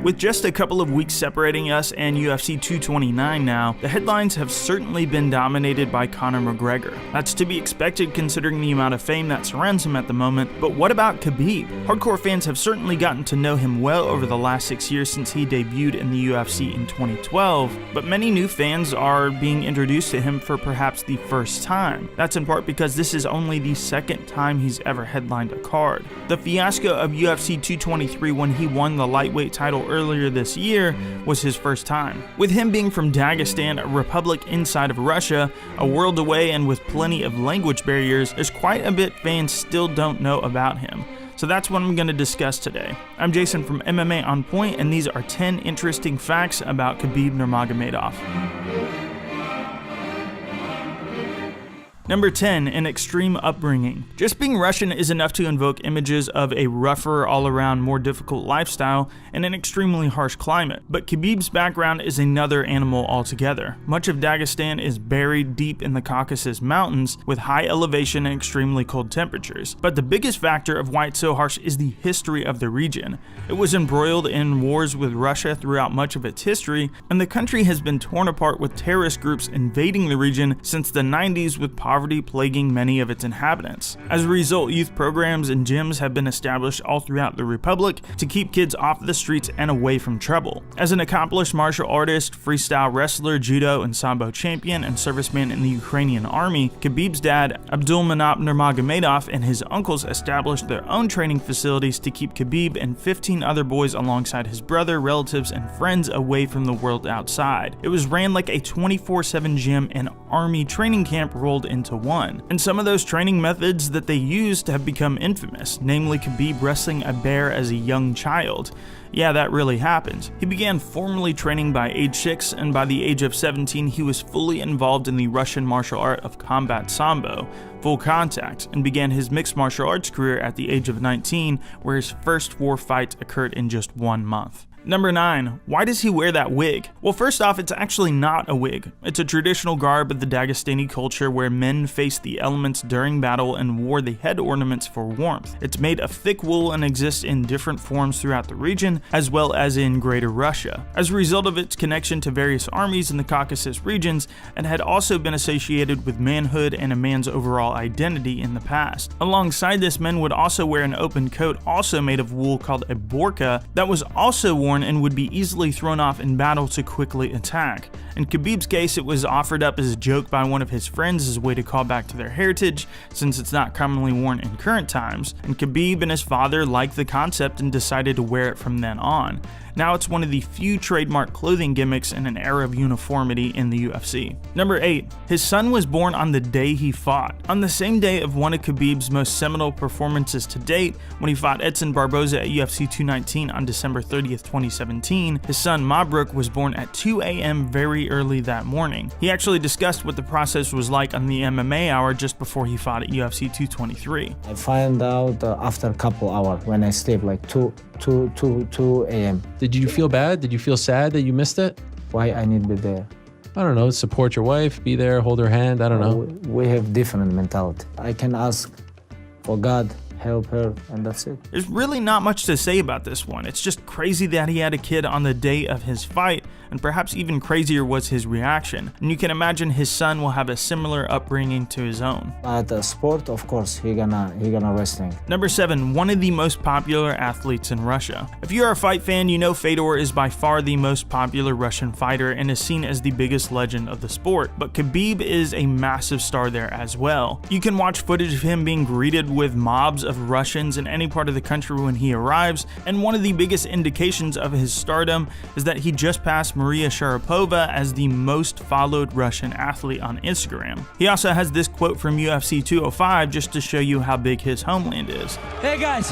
With just a couple of weeks separating us and UFC 229 now, the headlines have certainly been dominated by Conor McGregor. That's to be expected considering the amount of fame that surrounds him at the moment, but what about Khabib? Hardcore fans have certainly gotten to know him well over the last 6 years since he debuted in the UFC in 2012, but many new fans are being introduced to him for perhaps the first time. That's in part because this is only the second time he's ever headlined a card. The fiasco of UFC 223 when he won the lightweight title earlier this year was his first time. With him being from Dagestan, a republic inside of Russia, a world away and with plenty of language barriers, there's quite a bit fans still don't know about him. So that's what I'm going to discuss today. I'm Jason from MMA On Point, and these are 10 interesting facts about Khabib Nurmagomedov. Number 10, an extreme upbringing. Just being Russian is enough to invoke images of a rougher, all-around, more difficult lifestyle and an extremely harsh climate. But Khabib's background is another animal altogether. Much of Dagestan is buried deep in the Caucasus Mountains with high elevation and extremely cold temperatures. But the biggest factor of why it's so harsh is the history of the region. It was embroiled in wars with Russia throughout much of its history, and the country has been torn apart with terrorist groups invading the region since the 90s, with poverty plaguing many of its inhabitants. As a result, youth programs and gyms have been established all throughout the republic to keep kids off the streets and away from trouble. As an accomplished martial artist, freestyle wrestler, judo and sambo champion, and serviceman in the Ukrainian army, Khabib's dad, Abdulmanap Nurmagomedov, and his uncles established their own training facilities to keep Khabib and 15 other boys alongside his brother, relatives, and friends away from the world outside. It was ran like a 24/7 gym and army training camp rolled into one. And some of those training methods that they used have become infamous, namely Khabib wrestling a bear as a young child. Yeah, that really happened. He began formally training by age 6, and by the age of 17 he was fully involved in the Russian martial art of combat sambo, full contact, and began his mixed martial arts career at the age of 19, where his first war fight occurred in just 1 month. Number 9. Why does he wear that wig? Well, first off, it's actually not a wig. It's a traditional garb of the Dagestani culture where men faced the elements during battle and wore the head ornaments for warmth. It's made of thick wool and exists in different forms throughout the region, as well as in Greater Russia. As a result of its connection to various armies in the Caucasus regions, it had also been associated with manhood and a man's overall identity in the past. Alongside this, men would also wear an open coat also made of wool called a burqa that was also worn and would be easily thrown off in battle to quickly attack. In Khabib's case, it was offered up as a joke by one of his friends as a way to call back to their heritage, since it's not commonly worn in current times, and Khabib and his father liked the concept and decided to wear it from then on. Now it's one of the few trademark clothing gimmicks in an era of uniformity in the UFC. Number 8. His son was born on the day he fought. On the same day of one of Khabib's most seminal performances to date, when he fought Edson Barboza at UFC 219 on December 30th, 2017, his son Mabruk was born at 2 a.m. very early that morning. He actually discussed what the process was like on the MMA Hour just before he fought at UFC 223. I find out after a couple hours when I sleep, like 2 a.m. Did you feel bad? Did you feel sad that you missed it? Why I need to be there? I don't know, support your wife, be there, hold her hand, I don't know. We have different mentality. I can ask for God, help her, and that's it. There's really not much to say about this one. It's just crazy that he had a kid on the day of his fight, and perhaps even crazier was his reaction. And you can imagine his son will have a similar upbringing to his own. At the sport, of course, he gonna wrestling. Number 7, one of the most popular athletes in Russia. If you are a fight fan, you know Fedor is by far the most popular Russian fighter and is seen as the biggest legend of the sport, but Khabib is a massive star there as well. You can watch footage of him being greeted with mobs of Russians in any part of the country when he arrives, and one of the biggest indications of his stardom is that he just passed Maria Sharapova as the most followed Russian athlete on Instagram. He also has this quote from UFC 205 just to show you how big his homeland is. Hey guys,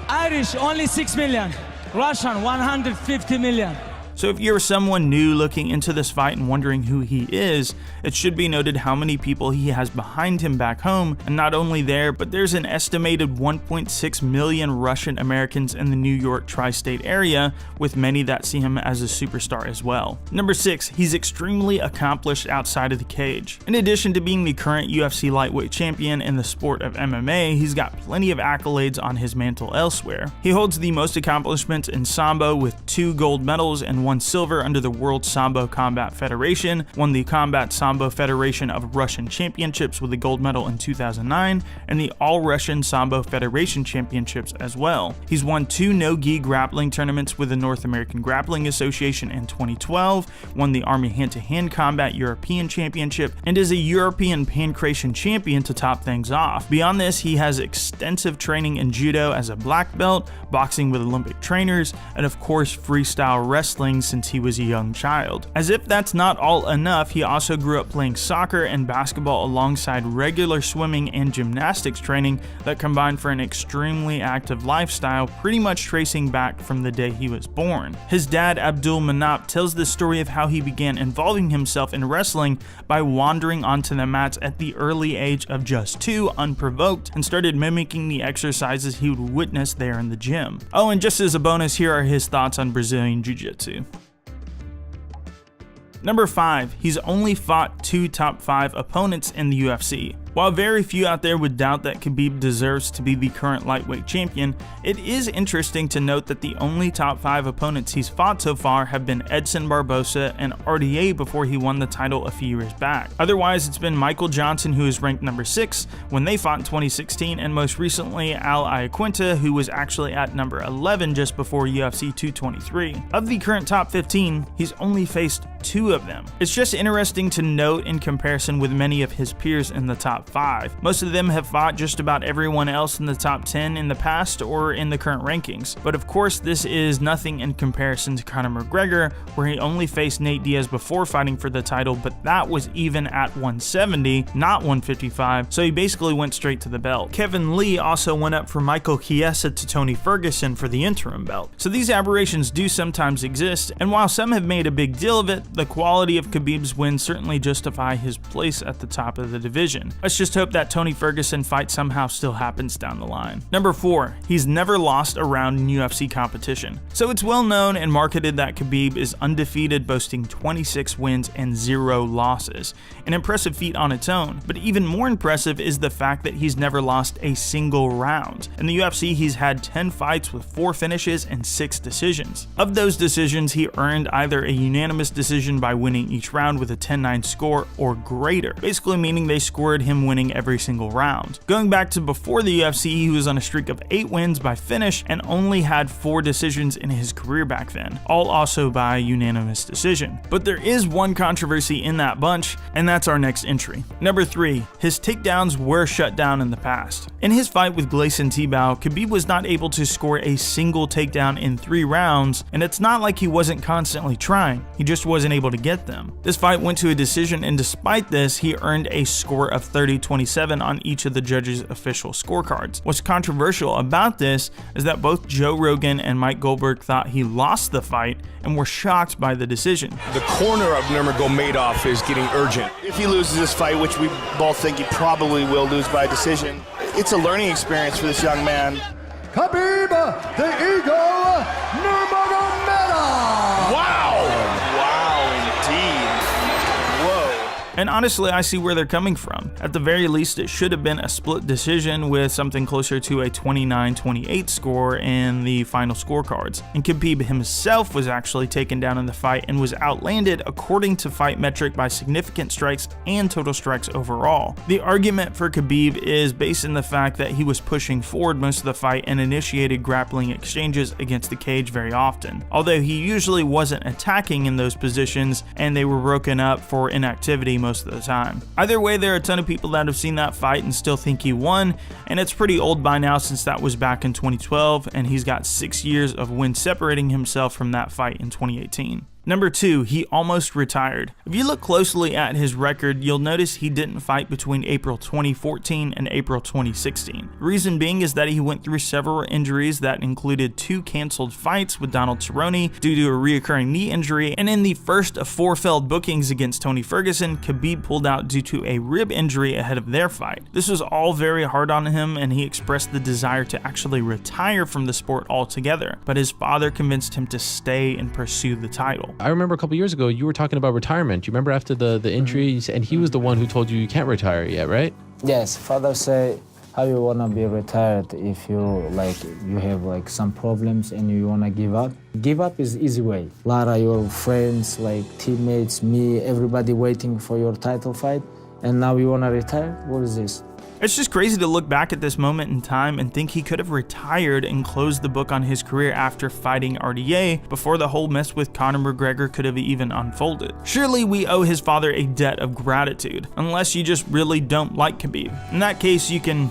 Irish only 6 million, Russian 150 million. So if you're someone new looking into this fight and wondering who he is, it should be noted how many people he has behind him back home, and not only there, but there's an estimated 1.6 million Russian Americans in the New York tri-state area, with many that see him as a superstar as well. Number 6, he's extremely accomplished outside of the cage. In addition to being the current UFC lightweight champion in the sport of MMA, he's got plenty of accolades on his mantle elsewhere. He holds the most accomplishments in Sambo with 2 gold medals and 1 silver under the World Sambo Combat Federation, won the Combat Sambo Federation of Russian Championships with a gold medal in 2009, and the All-Russian Sambo Federation Championships as well. He's won 2 no-gi grappling tournaments with the North American Grappling Association in 2012, won the Army Hand-to-Hand Combat European Championship, and is a European Pancration champion to top things off. Beyond this, he has extensive training in judo as a black belt, boxing with Olympic trainers, and of course freestyle wrestling since he was a young child. As if that's not all enough, he also grew up playing soccer and basketball alongside regular swimming and gymnastics training that combined for an extremely active lifestyle, pretty much tracing back from the day he was born. His dad, Abdul Manap, tells the story of how he began involving himself in wrestling by wandering onto the mats at the early age of just 2 unprovoked, and started mimicking the exercises he would witness there in the gym. Oh, and just as a bonus, here are his thoughts on Brazilian Jiu-Jitsu. Number 5, he's only fought 2 top 5 opponents in the UFC. While very few out there would doubt that Khabib deserves to be the current lightweight champion, it is interesting to note that the only top 5 opponents he's fought so far have been Edson Barbosa and RDA before he won the title a few years back. Otherwise, it's been Michael Johnson, who is ranked number 6 when they fought in 2016, and most recently Al Iaquinta, who was actually at number 11 just before UFC 223. Of the current top 15, he's only faced 2 of them. It's just interesting to note in comparison with many of his peers in the top 5. Most of them have fought just about everyone else in the top 10 in the past or in the current rankings. But of course, this is nothing in comparison to Conor McGregor, where he only faced Nate Diaz before fighting for the title, but that was even at 170, not 155, so he basically went straight to the belt. Kevin Lee also went up from Michael Chiesa to Tony Ferguson for the interim belt. So these aberrations do sometimes exist, and while some have made a big deal of it, the quality of Khabib's wins certainly justify his place at the top of the division. Let's just hope that Tony Ferguson fight somehow still happens down the line. Number 4, he's never lost a round in UFC competition. So it's well known and marketed that Khabib is undefeated, boasting 26 wins and 0 losses. An impressive feat on its own, but even more impressive is the fact that he's never lost a single round. In the UFC, he's had 10 fights with 4 finishes and 6 decisions. Of those decisions, he earned either a unanimous decision by winning each round with a 10-9 score or greater, basically meaning they scored him winning every single round. Going back to before the UFC, he was on a streak of 8 wins by finish and only had 4 decisions in his career back then, all also by unanimous decision. But there is one controversy in that bunch, and that's our next entry. Number 3, his takedowns were shut down in the past. In his fight with Gleison Tibau, Khabib was not able to score a single takedown in 3 rounds, and it's not like he wasn't constantly trying, he just wasn't able to get them. This fight went to a decision, and despite this, he earned a score of 30-27 on each of the judges' official scorecards. What's controversial about this is that both Joe Rogan and Mike Goldberg thought he lost the fight and were shocked by the decision. The corner of Nurmagomedov is getting urgent. If he loses this fight, which we both think he probably will lose by decision, it's a learning experience for this young man. Khabib, the Eagle, Nurmagomedov! Wow! Wow, indeed. Whoa. And honestly, I see where they're coming from. At the very least, it should have been a split decision with something closer to a 29-28 score in the final scorecards. And Khabib himself was actually taken down in the fight and was outlanded according to Fight Metric by significant strikes and total strikes overall. The argument for Khabib is based in the fact that he was pushing forward most of the fight and initiated grappling exchanges against the cage very often, although he usually wasn't attacking in those positions and they were broken up for inactivity most of the time. Either way, there are a ton of people that have seen that fight and still think he won, and it's pretty old by now since that was back in 2012, and he's got 6 years of wins separating himself from that fight in 2018. Number 2, he almost retired. If you look closely at his record, you'll notice he didn't fight between April 2014 and April 2016. The reason being is that he went through several injuries that included 2 canceled fights with Donald Cerrone due to a reoccurring knee injury, and in the first of 4 failed bookings against Tony Ferguson, Khabib pulled out due to a rib injury ahead of their fight. This was all very hard on him, and he expressed the desire to actually retire from the sport altogether, but his father convinced him to stay and pursue the title. I remember a couple years ago, you were talking about retirement. You remember after the injuries, and he was the one who told you can't retire yet, right? Yes, father say, how you wanna be retired if you have some problems and you wanna give up? Give up is easy way. Lara, your friends, teammates, me, everybody waiting for your title fight, and now you wanna retire? What is this? It's just crazy to look back at this moment in time and think he could have retired and closed the book on his career after fighting RDA before the whole mess with Conor McGregor could have even unfolded. Surely we owe his father a debt of gratitude, unless you just really don't like Khabib. In that case, you can...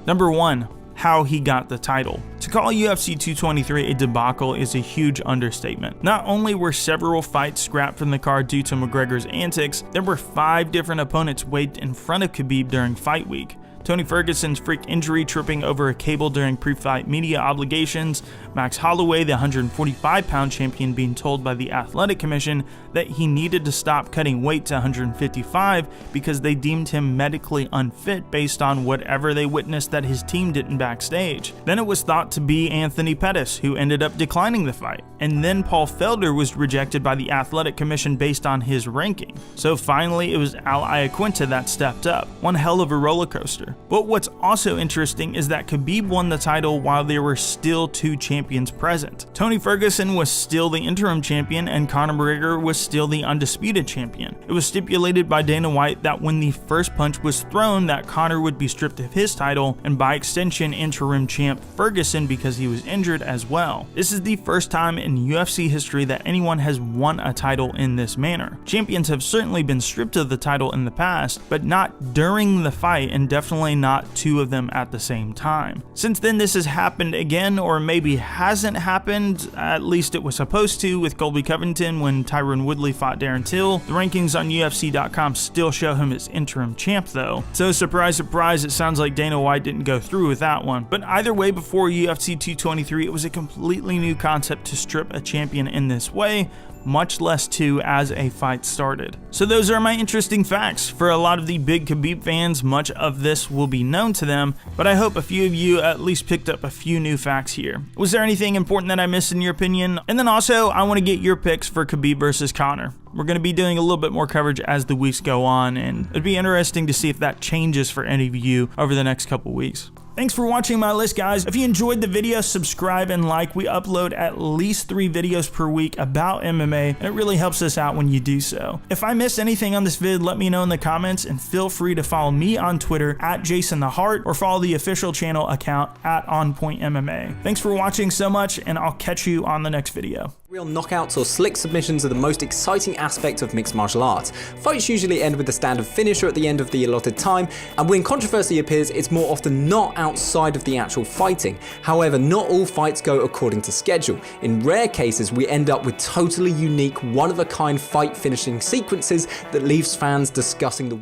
Number 1. How he got the title. To call UFC 223 a debacle is a huge understatement. Not only were several fights scrapped from the card due to McGregor's antics, there were 5 different opponents weighed in front of Khabib during fight week. Tony Ferguson's freak injury tripping over a cable during pre-fight media obligations, Max Holloway, the 145-pound champion, being told by the Athletic Commission that he needed to stop cutting weight to 155 because they deemed him medically unfit based on whatever they witnessed that his team didn't backstage. Then it was thought to be Anthony Pettis, who ended up declining the fight. And then Paul Felder was rejected by the Athletic Commission based on his ranking. So finally it was Al Iaquinta that stepped up. One hell of a roller coaster. But what's also interesting is that Khabib won the title while there were still 2 champions present. Tony Ferguson was still the interim champion and Conor McGregor was still the undisputed champion. It was stipulated by Dana White that when the first punch was thrown that Conor would be stripped of his title and by extension interim champ Ferguson because he was injured as well. This is the first time in UFC history that anyone has won a title in this manner. Champions have certainly been stripped of the title in the past, but not during the fight and definitely not 2 of them at the same time. Since then this has happened again, or maybe hasn't happened, at least it was supposed to, with Colby Covington when Tyron Woodley fought Darren Till. The rankings on UFC.com still show him as interim champ though. So surprise surprise, it sounds like Dana White didn't go through with that one. But either way, before UFC 223 it was a completely new concept to strip a champion in this way, much less 2 as a fight started. So those are my interesting facts. For a lot of the big Khabib fans, much of this will be known to them, but I hope a few of you at least picked up a few new facts here. Was there anything important that I missed in your opinion? And then also, I want to get your picks for Khabib versus Conor. We're going to be doing a little bit more coverage as the weeks go on, and it'd be interesting to see if that changes for any of you over the next couple weeks. Thanks for watching my list, guys. If you enjoyed the video, subscribe and like. We upload at least 3 videos per week about MMA, and it really helps us out when you do so. If I missed anything on this vid, let me know in the comments, and feel free to follow me on Twitter at JasonTheHeart, or follow the official channel account at OnPointMMA. Thanks for watching so much, and I'll catch you on the next video. Real knockouts or slick submissions are the most exciting aspect of mixed martial arts. Fights usually end with a standard finisher at the end of the allotted time, and when controversy appears, it's more often not outside of the actual fighting. However, not all fights go according to schedule. In rare cases, we end up with totally unique, one-of-a-kind fight finishing sequences that leaves fans discussing the